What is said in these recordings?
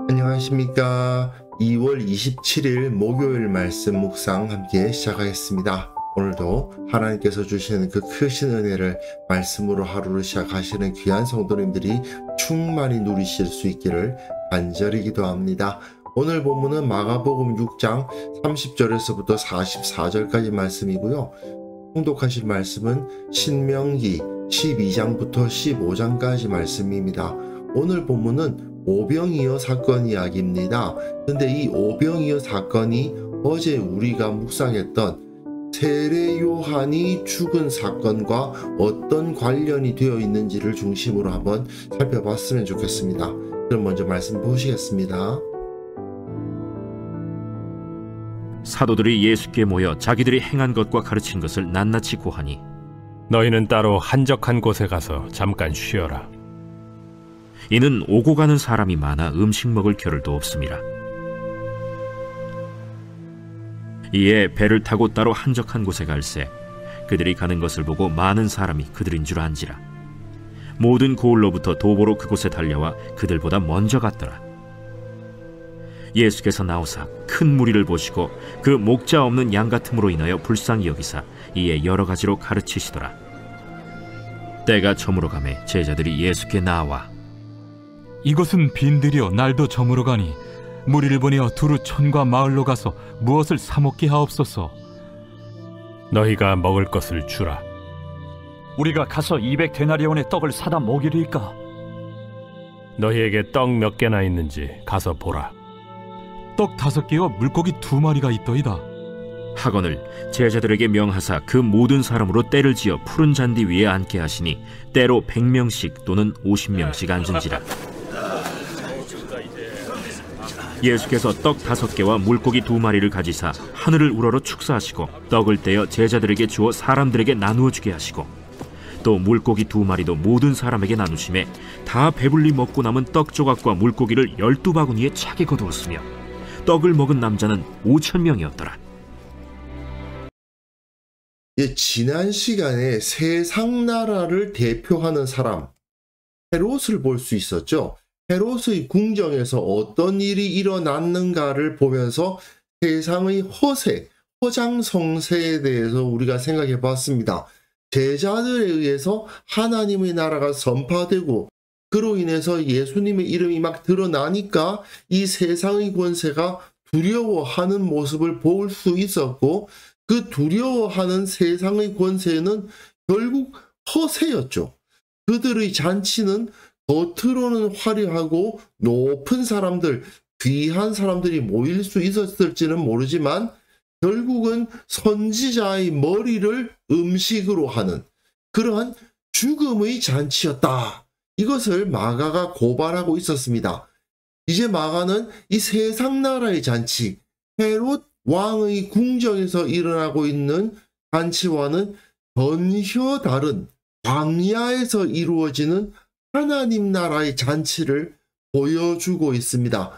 안녕하십니까. 2월 27일 목요일 말씀 묵상 함께 시작하겠습니다. 오늘도 하나님께서 주시는 그 크신 은혜를 말씀으로 하루를 시작하시는 귀한 성도님들이 충만히 누리실 수 있기를 간절히 기도합니다. 오늘 본문은 마가복음 6장 30절에서부터 44절까지 말씀이고요. 통독하실 말씀은 신명기 12장부터 15장까지 말씀입니다. 오늘 본문은 오병이어 사건 이야기입니다. 근데 이 오병이어 사건이 어제 우리가 묵상했던 세례 요한이 죽은 사건과 어떤 관련이 되어 있는지를 중심으로 한번 살펴봤으면 좋겠습니다. 그럼 먼저 말씀 보시겠습니다. 사도들이 예수께 모여 자기들이 행한 것과 가르친 것을 낱낱이 고하니 너희는 따로 한적한 곳에 가서 잠깐 쉬어라. 이는 오고 가는 사람이 많아 음식 먹을 겨를도 없음이라. 이에 배를 타고 따로 한적한 곳에 갈새 그들이 가는 것을 보고 많은 사람이 그들인 줄 안지라. 모든 고을로부터 도보로 그곳에 달려와 그들보다 먼저 갔더라. 예수께서 나오사 큰 무리를 보시고 그 목자 없는 양 같음으로 인하여 불쌍히 여기사 이에 여러 가지로 가르치시더라. 때가 저물어 가매 제자들이 예수께 나와 이것은 빈들이여 날도 저물어 가니 무리를 보내어 두루 촌과 마을로 가서 무엇을 사 먹게 하옵소서. 너희가 먹을 것을 주라. 우리가 가서 200데나리온의 떡을 사다 먹이리이까? 너희에게 떡 몇 개나 있는지 가서 보라. 떡 5개와 물고기 2마리가 있더이다. 하거늘 제자들에게 명하사 그 모든 사람으로 떼를 지어 푸른 잔디 위에 앉게 하시니 때로 100명씩 또는 50명씩 앉은지라. 예수께서 떡 5개와 물고기 2마리를 가지사 하늘을 우러러 축사하시고 떡을 떼어 제자들에게 주어 사람들에게 나누어 주게 하시고 또 물고기 2마리도 모든 사람에게 나누심에 다 배불리 먹고 남은 떡 조각과 물고기를 12바구니에 차게 거두었으며 떡을 먹은 남자는 5,000명이었더라. 지난 시간에 세상 나라를 대표하는 사람 헤롯을 볼 수 있었죠. 헤롯의 궁정에서 어떤 일이 일어났는가를 보면서 세상의 허세, 허장성세에 대해서 우리가 생각해 봤습니다. 제자들에 의해서 하나님의 나라가 선포되고 그로 인해서 예수님의 이름이 막 드러나니까 이 세상의 권세가 두려워하는 모습을 볼 수 있었고 그 두려워하는 세상의 권세는 결국 허세였죠. 그들의 잔치는 겉으로는 화려하고 높은 사람들, 귀한 사람들이 모일 수 있었을지는 모르지만 결국은 선지자의 머리를 음식으로 하는 그러한 죽음의 잔치였다. 이것을 마가가 고발하고 있었습니다. 이제 마가는 이 세상 나라의 잔치, 헤롯 왕의 궁정에서 일어나고 있는 잔치와는 전혀 다른 광야에서 이루어지는 하나님 나라의 잔치를 보여주고 있습니다.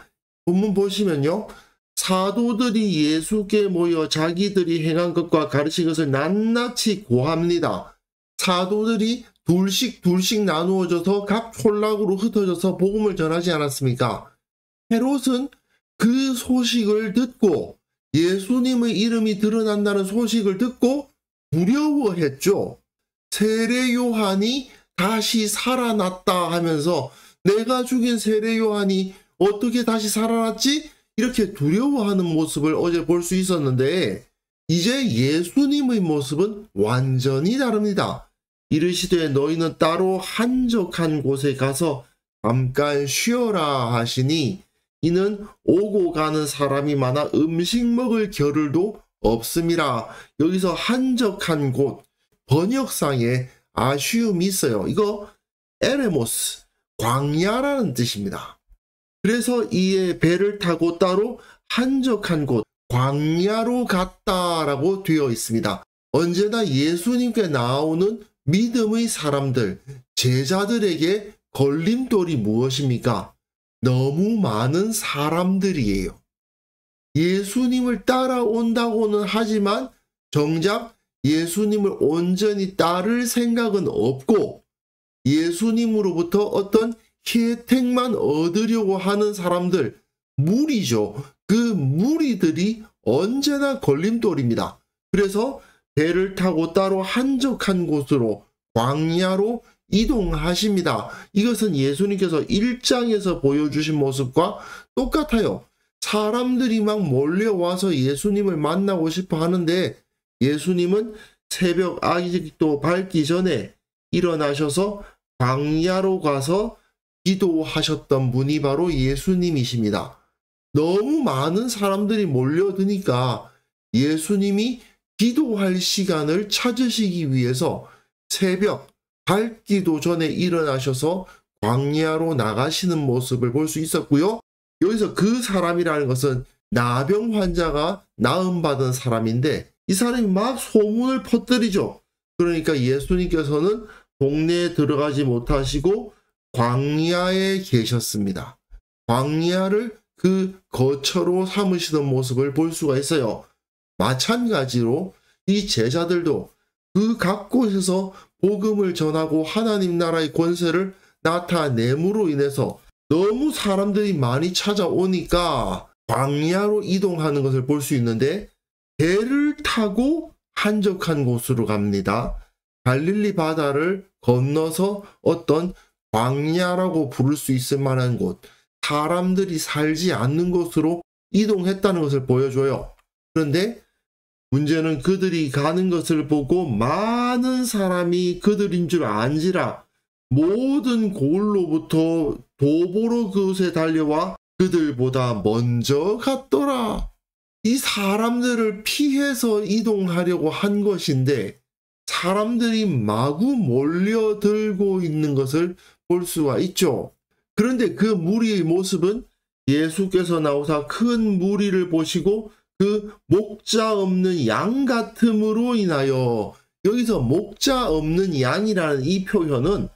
본문 보시면요. 사도들이 예수께 모여 자기들이 행한 것과 가르친 것을 낱낱이 고합니다. 사도들이 둘씩 나누어져서 각 촌락으로 흩어져서 복음을 전하지 않았습니까? 헤롯은 그 소식을 듣고 예수님의 이름이 드러난다는 소식을 듣고 두려워했죠. 세례 요한이 다시 살아났다 하면서 내가 죽인 세례 요한이 어떻게 다시 살아났지? 이렇게 두려워하는 모습을 어제 볼 수 있었는데 이제 예수님의 모습은 완전히 다릅니다. 이르시되 너희는 따로 한적한 곳에 가서 잠깐 쉬어라 하시니 이는 오고 가는 사람이 많아 음식 먹을 겨를도 없음이라. 여기서 한적한 곳, 번역상에 아쉬움이 있어요. 이거 에레모스, 광야라는 뜻입니다. 그래서 이에 배를 타고 따로 한적한 곳 광야로 갔다라고 되어 있습니다. 언제나 예수님께 나오는 믿음의 사람들, 제자들에게 걸림돌이 무엇입니까? 너무 많은 사람들이에요. 예수님을 따라온다고는 하지만 정작 예수님을 온전히 따를 생각은 없고 예수님으로부터 어떤 혜택만 얻으려고 하는 사람들, 무리죠. 그 무리들이 언제나 걸림돌입니다. 그래서 배를 타고 따로 한적한 곳으로 광야로 이동하십니다. 이것은 예수님께서 1장에서 보여주신 모습과 똑같아요. 사람들이 막 몰려와서 예수님을 만나고 싶어 하는데 예수님은 새벽 아직도 밝기 전에 일어나셔서 광야로 가서 기도하셨던 분이 바로 예수님이십니다. 너무 많은 사람들이 몰려드니까 예수님이 기도할 시간을 찾으시기 위해서 새벽 밝기도 전에 일어나셔서 광야로 나가시는 모습을 볼 수 있었고요. 여기서 그 사람이라는 것은 나병 환자가 나음받은 사람인데 이 사람이 막 소문을 퍼뜨리죠. 그러니까 예수님께서는 동네에 들어가지 못하시고 광야에 계셨습니다. 광야를 그 거처로 삼으시는 모습을 볼 수가 있어요. 마찬가지로 이 제자들도 그 각 곳에서 복음을 전하고 하나님 나라의 권세를 나타냄으로 인해서 너무 사람들이 많이 찾아오니까 광야로 이동하는 것을 볼 수 있는데 배를 타고 한적한 곳으로 갑니다. 갈릴리 바다를 건너서 어떤 광야라고 부를 수 있을 만한 곳, 사람들이 살지 않는 곳으로 이동했다는 것을 보여줘요. 그런데 문제는 그들이 가는 것을 보고 많은 사람이 그들인 줄 안지라 모든 고을로부터 도보로 그곳에 달려와 그들보다 먼저 갔더라. 이 사람들을 피해서 이동하려고 한 것인데 사람들이 마구 몰려들고 있는 것을 볼 수가 있죠. 그런데 그 무리의 모습은 예수께서 나오사 큰 무리를 보시고 그 목자 없는 양 같음으로 인하여, 여기서 목자 없는 양이라는 이 표현은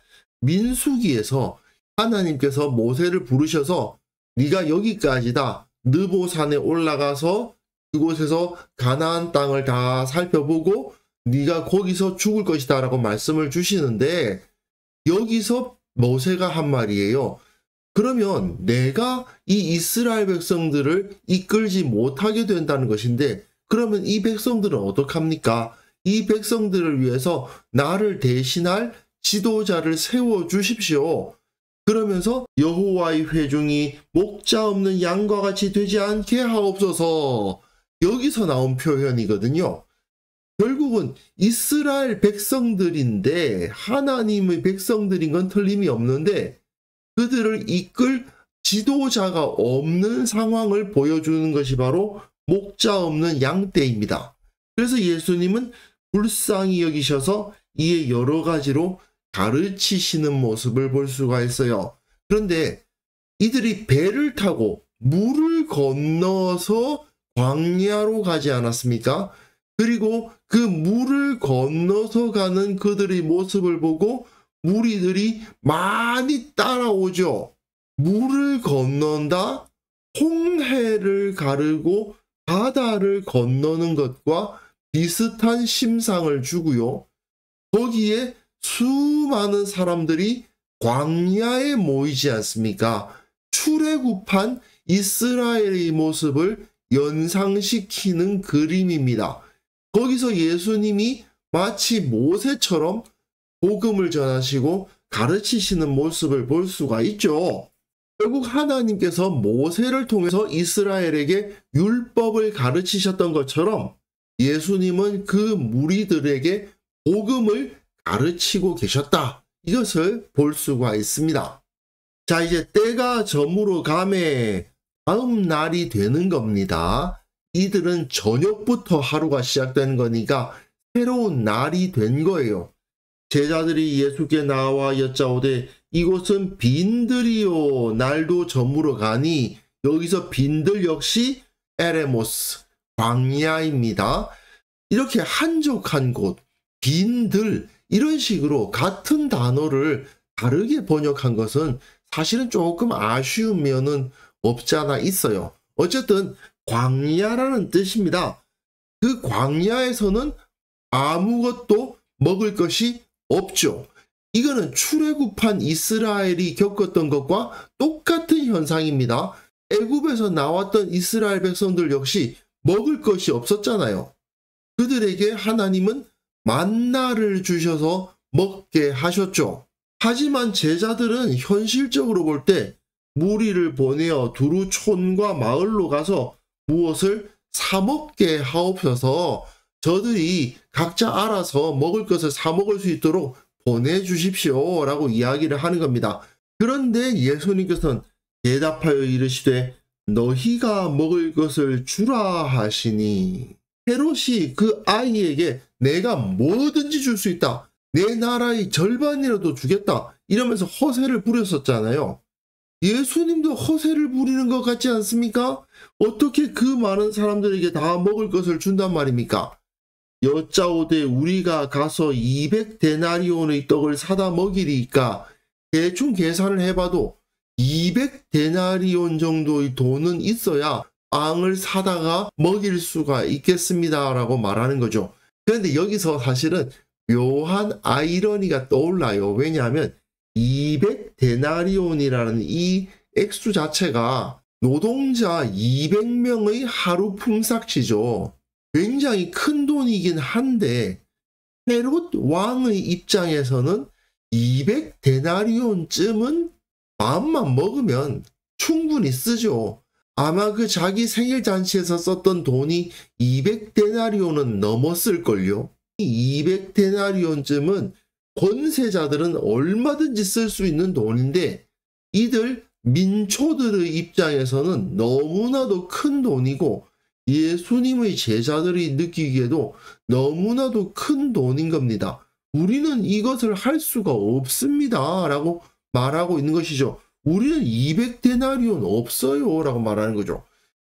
민수기에서 하나님께서 모세를 부르셔서 네가 여기까지다, 느보산에 올라가서 그곳에서 가나안 땅을 다 살펴보고 네가 거기서 죽을 것이다 라고 말씀을 주시는데 여기서 모세가 한 말이에요. 그러면 내가 이 이스라엘 백성들을 이끌지 못하게 된다는 것인데 그러면 이 백성들은 어떡합니까? 이 백성들을 위해서 나를 대신할 지도자를 세워주십시오. 그러면서 여호와의 회중이 목자 없는 양과 같이 되지 않게 하옵소서. 여기서 나온 표현이거든요. 결국은 이스라엘 백성들인데 하나님의 백성들인 건 틀림이 없는데 그들을 이끌 지도자가 없는 상황을 보여주는 것이 바로 목자 없는 양떼입니다. 그래서 예수님은 불쌍히 여기셔서 이에 여러 가지로 가르치시는 모습을 볼 수가 있어요. 그런데 이들이 배를 타고 물을 건너서 광야로 가지 않았습니까? 그리고 그 물을 건너서 가는 그들의 모습을 보고 무리들이 많이 따라오죠. 물을 건넌다, 홍해를 가르고 바다를 건너는 것과 비슷한 심상을 주고요. 거기에 수많은 사람들이 광야에 모이지 않습니까? 출애굽한 이스라엘의 모습을 연상시키는 그림입니다. 거기서 예수님이 마치 모세처럼 복음을 전하시고 가르치시는 모습을 볼 수가 있죠. 결국 하나님께서 모세를 통해서 이스라엘에게 율법을 가르치셨던 것처럼 예수님은 그 무리들에게 복음을 가르치고 계셨다. 이것을 볼 수가 있습니다. 자, 이제 때가 저물어 가매 다음 날이 되는 겁니다. 이들은 저녁부터 하루가 시작되는 거니까 새로운 날이 된 거예요. 제자들이 예수께 나와 여짜오되 이곳은 빈들이요 날도 저물어 가니, 여기서 빈들 역시 에레모스, 광야입니다. 이렇게 한적한 곳, 빈들, 이런 식으로 같은 단어를 다르게 번역한 것은 사실은 조금 아쉬운 면은 없지 않아 있어요. 어쨌든 광야라는 뜻입니다. 그 광야에서는 아무것도 먹을 것이 없죠. 이거는 출애굽한 이스라엘이 겪었던 것과 똑같은 현상입니다. 애굽에서 나왔던 이스라엘 백성들 역시 먹을 것이 없었잖아요. 그들에게 하나님은 만나를 주셔서 먹게 하셨죠. 하지만 제자들은 현실적으로 볼 때 무리를 보내어 두루 촌과 마을로 가서 무엇을 사 먹게 하옵소서, 저들이 각자 알아서 먹을 것을 사 먹을 수 있도록 보내주십시오 라고 이야기를 하는 겁니다. 그런데 예수님께서는 대답하여 이르시되 너희가 먹을 것을 주라 하시니, 헤롯이 그 아이에게 내가 뭐든지 줄 수 있다, 내 나라의 절반이라도 주겠다 이러면서 허세를 부렸었잖아요. 예수님도 허세를 부리는 것 같지 않습니까? 어떻게 그 많은 사람들에게 다 먹을 것을 준단 말입니까? 여짜오되 우리가 가서 200데나리온의 떡을 사다 먹이리까, 대충 계산을 해봐도 200데나리온 정도의 돈은 있어야 빵을 사다가 먹일 수가 있겠습니다 라고 말하는 거죠. 그런데 여기서 사실은 묘한 아이러니가 떠올라요. 왜냐하면 200데나리온이라는 이 액수 자체가 노동자 200명의 하루 품삯이죠. 굉장히 큰 돈이긴 한데 헤롯 왕의 입장에서는 200데나리온쯤은 마음만 먹으면 충분히 쓰죠. 아마 그 자기 생일 잔치에서 썼던 돈이 200데나리온은 넘었을걸요. 200데나리온쯤은 권세자들은 얼마든지 쓸 수 있는 돈인데 이들 민초들의 입장에서는 너무나도 큰 돈이고 예수님의 제자들이 느끼기에도 너무나도 큰 돈인 겁니다. 우리는 이것을 할 수가 없습니다 라고 말하고 있는 것이죠. 우리는 200데나리온 없어요 라고 말하는 거죠.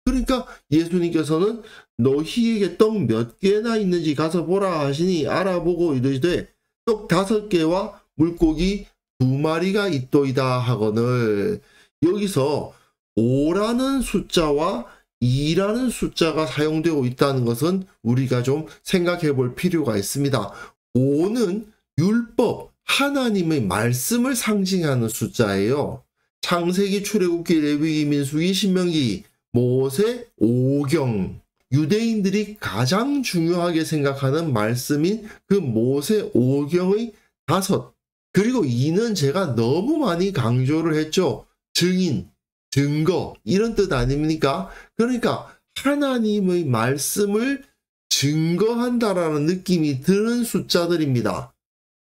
그러니까 예수님께서는 너희에게 떡 몇 개나 있는지 가서 보라 하시니 알아보고 이르시되 떡 5개와 물고기 2마리가 있도이다 하거늘, 여기서 5라는 숫자와 2라는 숫자가 사용되고 있다는 것은 우리가 좀 생각해 볼 필요가 있습니다. 5는 율법, 하나님의 말씀을 상징하는 숫자예요. 창세기, 출애굽기, 레위기, 민수기, 신명기, 모세, 오경, 유대인들이 가장 중요하게 생각하는 말씀인 그 모세 오경의 5, 그리고 2는 제가 너무 많이 강조를 했죠. 증인, 증거, 이런 뜻 아닙니까? 그러니까 하나님의 말씀을 증거한다라는 느낌이 드는 숫자들입니다.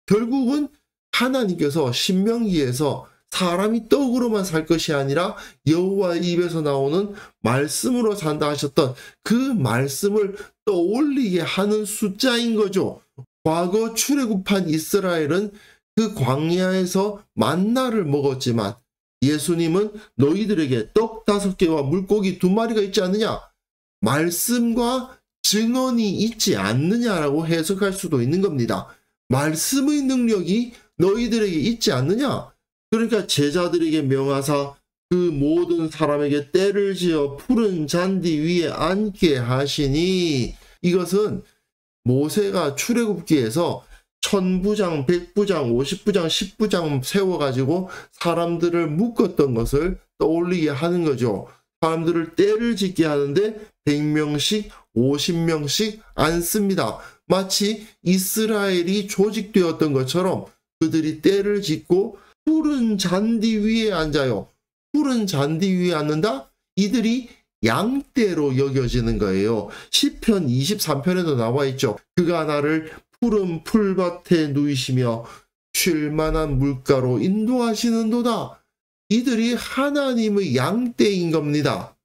결국은 하나님께서 신명기에서 사람이 떡으로만 살 것이 아니라 여호와의 입에서 나오는 말씀으로 산다 하셨던 그 말씀을 떠올리게 하는 숫자인 거죠. 과거 출애굽한 이스라엘은 그 광야에서 만나를 먹었지만 예수님은 너희들에게 떡 5개와 물고기 2마리가 있지 않느냐, 말씀과 증언이 있지 않느냐라고 해석할 수도 있는 겁니다. 말씀의 능력이 너희들에게 있지 않느냐? 그러니까 제자들에게 명하사 그 모든 사람에게 때를 지어 푸른 잔디 위에 앉게 하시니, 이것은 모세가 출애굽기에서 1000부장, 100부장, 50부장, 10부장 세워가지고 사람들을 묶었던 것을 떠올리게 하는 거죠. 사람들을 때를 짓게 하는데 100명씩, 50명씩 앉습니다. 마치 이스라엘이 조직되었던 것처럼 그들이 때를 짓고 푸른 잔디 위에 앉아요. 푸른 잔디 위에 앉는다? 이들이 양떼로 여겨지는 거예요. 시편 23편에도 나와 있죠. 그가 나를 푸른 풀밭에 누이시며 쉴 만한 물가로 인도하시는도다. 이들이 하나님의 양떼인 겁니다.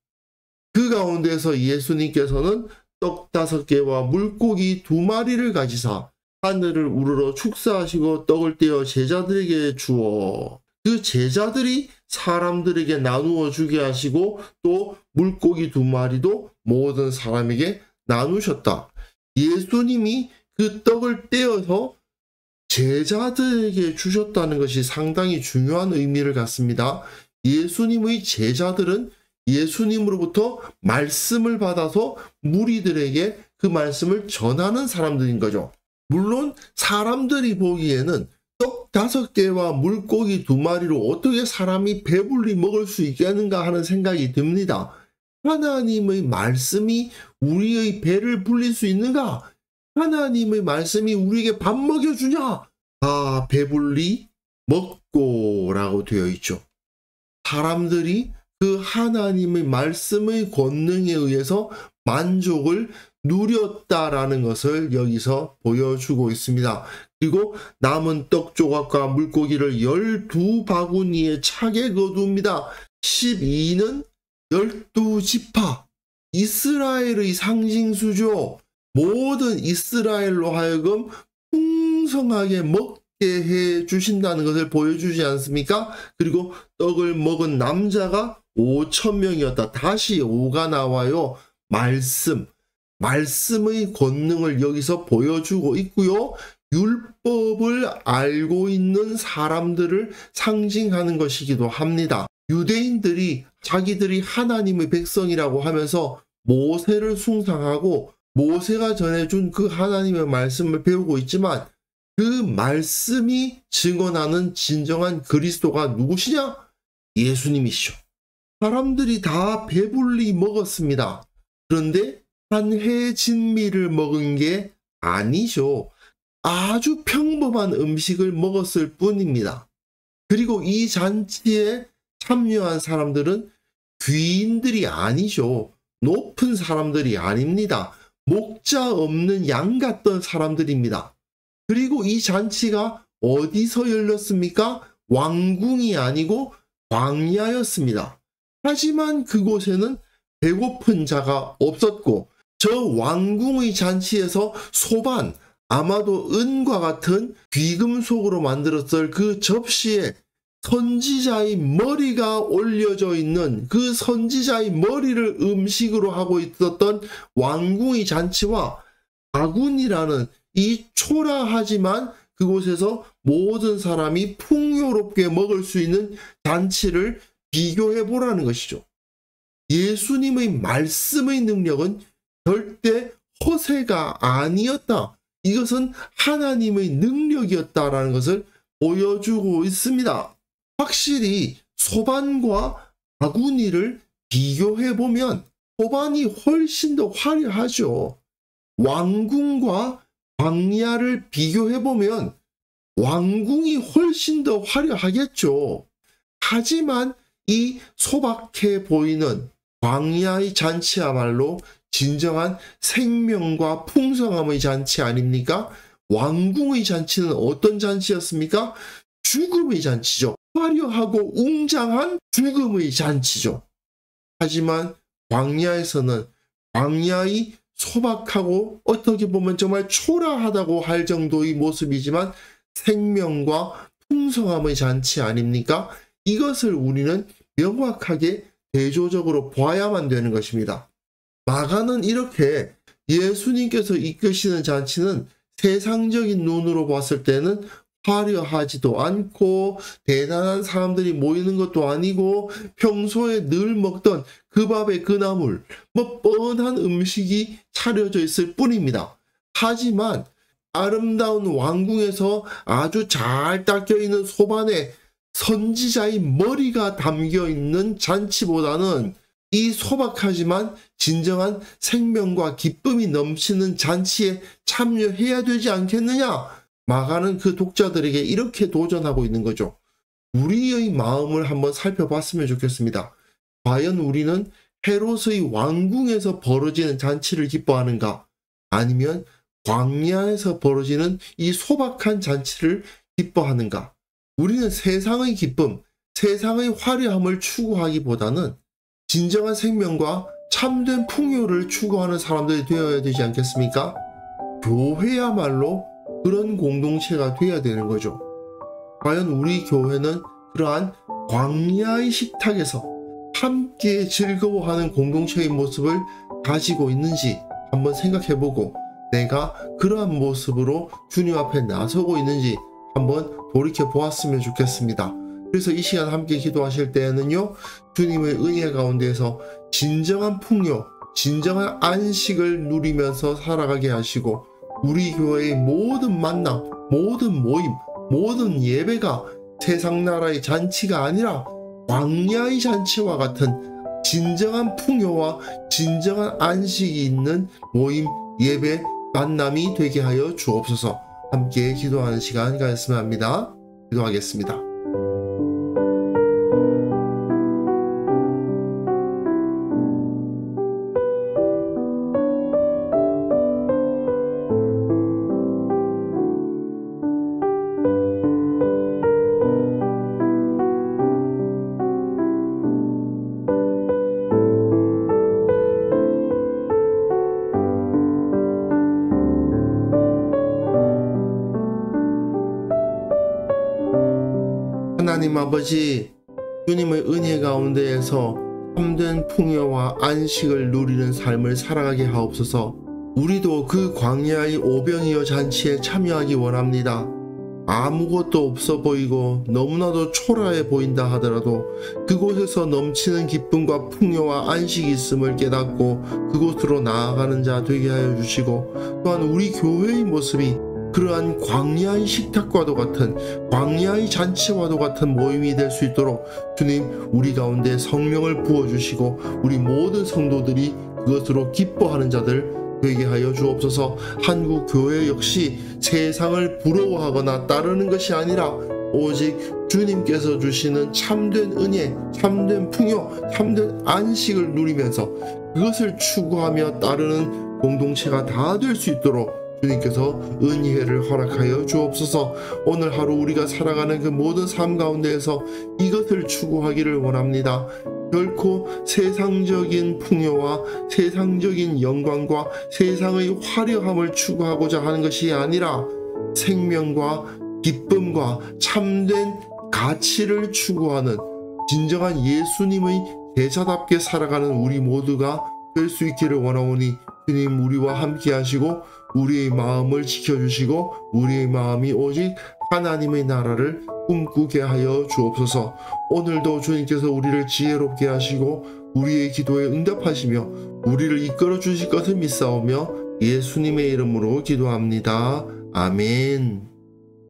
그 가운데서 예수님께서는 떡 5개와 물고기 2마리를 가지사 하늘을 우러러 축사하시고 떡을 떼어 제자들에게 주어 그 제자들이 사람들에게 나누어 주게 하시고 또 물고기 2마리도 모든 사람에게 나누셨다. 예수님이 그 떡을 떼어서 제자들에게 주셨다는 것이 상당히 중요한 의미를 갖습니다. 예수님의 제자들은 예수님으로부터 말씀을 받아서 무리들에게 그 말씀을 전하는 사람들인 거죠. 물론 사람들이 보기에는 떡 5개와 물고기 2마리로 어떻게 사람이 배불리 먹을 수 있겠는가 하는 생각이 듭니다. 하나님의 말씀이 우리의 배를 불릴 수 있는가? 하나님의 말씀이 우리에게 밥 먹여주냐? 다 배불리 먹고 라고 되어 있죠. 사람들이 그 하나님의 말씀의 권능에 의해서 만족을 누렸다라는 것을 여기서 보여주고 있습니다. 그리고 남은 떡 조각과 물고기를 12바구니에 차게 거둡니다. 12는 12지파, 이스라엘의 상징수죠. 모든 이스라엘로 하여금 풍성하게 먹게 해 주신다는 것을 보여주지 않습니까? 그리고 떡을 먹은 남자가 5,000명이었다. 다시 5가 나와요. 말씀의 권능을 여기서 보여주고 있고요. 율법을 알고 있는 사람들을 상징하는 것이기도 합니다. 유대인들이 자기들이 하나님의 백성이라고 하면서 모세를 숭상하고 모세가 전해준 그 하나님의 말씀을 배우고 있지만 그 말씀이 증언하는 진정한 그리스도가 누구시냐? 예수님이시죠. 사람들이 다 배불리 먹었습니다. 그런데 한 해 진미를 먹은 게 아니죠. 아주 평범한 음식을 먹었을 뿐입니다. 그리고 이 잔치에 참여한 사람들은 귀인들이 아니죠. 높은 사람들이 아닙니다. 목자 없는 양 같던 사람들입니다. 그리고 이 잔치가 어디서 열렸습니까? 왕궁이 아니고 광야였습니다. 하지만 그곳에는 배고픈 자가 없었고 저 왕궁의 잔치에서 소반, 아마도 은과 같은 귀금속으로 만들었을 그 접시에 선지자의 머리가 올려져 있는 그 선지자의 머리를 음식으로 하고 있었던 왕궁의 잔치와 아군이라는 이 초라하지만 그곳에서 모든 사람이 풍요롭게 먹을 수 있는 잔치를 비교해 보라는 것이죠. 예수님의 말씀의 능력은 절대 허세가 아니었다. 이것은 하나님의 능력이었다라는 것을 보여주고 있습니다. 확실히 소반과 바구니를 비교해보면 소반이 훨씬 더 화려하죠. 왕궁과 광야를 비교해보면 왕궁이 훨씬 더 화려하겠죠. 하지만 이 소박해 보이는 광야의 잔치야말로 진정한 생명과 풍성함의 잔치 아닙니까? 왕궁의 잔치는 어떤 잔치였습니까? 죽음의 잔치죠. 화려하고 웅장한 죽음의 잔치죠. 하지만 광야에서는 광야의 소박하고 어떻게 보면 정말 초라하다고 할 정도의 모습이지만 생명과 풍성함의 잔치 아닙니까? 이것을 우리는 명확하게 대조적으로 봐야만 되는 것입니다. 마가는 이렇게 예수님께서 이끄시는 잔치는 세상적인 눈으로 봤을 때는 화려하지도 않고 대단한 사람들이 모이는 것도 아니고 평소에 늘 먹던 그 밥에 그 나물 뻔한 음식이 차려져 있을 뿐입니다. 하지만 아름다운 왕궁에서 아주 잘 닦여 있는 소반에 선지자의 머리가 담겨 있는 잔치보다는 이 소박하지만 진정한 생명과 기쁨이 넘치는 잔치에 참여해야 되지 않겠느냐? 마가는 그 독자들에게 이렇게 도전하고 있는 거죠. 우리의 마음을 한번 살펴봤으면 좋겠습니다. 과연 우리는 헤롯의 왕궁에서 벌어지는 잔치를 기뻐하는가? 아니면 광야에서 벌어지는 이 소박한 잔치를 기뻐하는가? 우리는 세상의 기쁨, 세상의 화려함을 추구하기보다는 진정한 생명과 참된 풍요를 추구하는 사람들이 되어야 되지 않겠습니까? 교회야말로 그런 공동체가 되어야 되는 거죠. 과연 우리 교회는 그러한 광야의 식탁에서 함께 즐거워하는 공동체의 모습을 가지고 있는지 한번 생각해보고 내가 그러한 모습으로 주님 앞에 나서고 있는지 한번 돌이켜 보았으면 좋겠습니다. 그래서 이 시간 함께 기도하실 때에는요, 주님의 은혜 가운데에서 진정한 풍요, 진정한 안식을 누리면서 살아가게 하시고 우리 교회의 모든 만남, 모든 모임, 모든 예배가 세상 나라의 잔치가 아니라 광야의 잔치와 같은 진정한 풍요와 진정한 안식이 있는 모임, 예배, 만남이 되게 하여 주옵소서. 함께 기도하는 시간 가졌으면 합니다. 기도하겠습니다. 하나님 아버지, 주님의 은혜 가운데에서 참된 풍요와 안식을 누리는 삶을 살아가게 하옵소서. 우리도 그 광야의 오병이어 잔치에 참여하기 원합니다. 아무것도 없어 보이고 너무나도 초라해 보인다 하더라도 그곳에서 넘치는 기쁨과 풍요와 안식이 있음을 깨닫고 그곳으로 나아가는 자 되게 하여 주시고, 또한 우리 교회의 모습이 그러한 광야의 식탁과도 같은, 광야의 잔치와도 같은 모임이 될 수 있도록 주님, 우리 가운데 성령을 부어주시고 우리 모든 성도들이 그것으로 기뻐하는 자들 되게 하여 주옵소서. 한국 교회 역시 세상을 부러워하거나 따르는 것이 아니라 오직 주님께서 주시는 참된 은혜, 참된 풍요, 참된 안식을 누리면서 그것을 추구하며 따르는 공동체가 다 될 수 있도록 주님께서 은혜를 허락하여 주옵소서. 오늘 하루 우리가 살아가는 그 모든 삶 가운데에서 이것을 추구하기를 원합니다. 결코 세상적인 풍요와 세상적인 영광과 세상의 화려함을 추구하고자 하는 것이 아니라 생명과 기쁨과 참된 가치를 추구하는 진정한 예수님의 제자답게 살아가는 우리 모두가 될 수 있기를 원하오니 주님, 우리와 함께 하시고 우리의 마음을 지켜주시고 우리의 마음이 오직 하나님의 나라를 꿈꾸게 하여 주옵소서. 오늘도 주님께서 우리를 지혜롭게 하시고 우리의 기도에 응답하시며 우리를 이끌어 주실 것을 믿사오며 예수님의 이름으로 기도합니다. 아멘.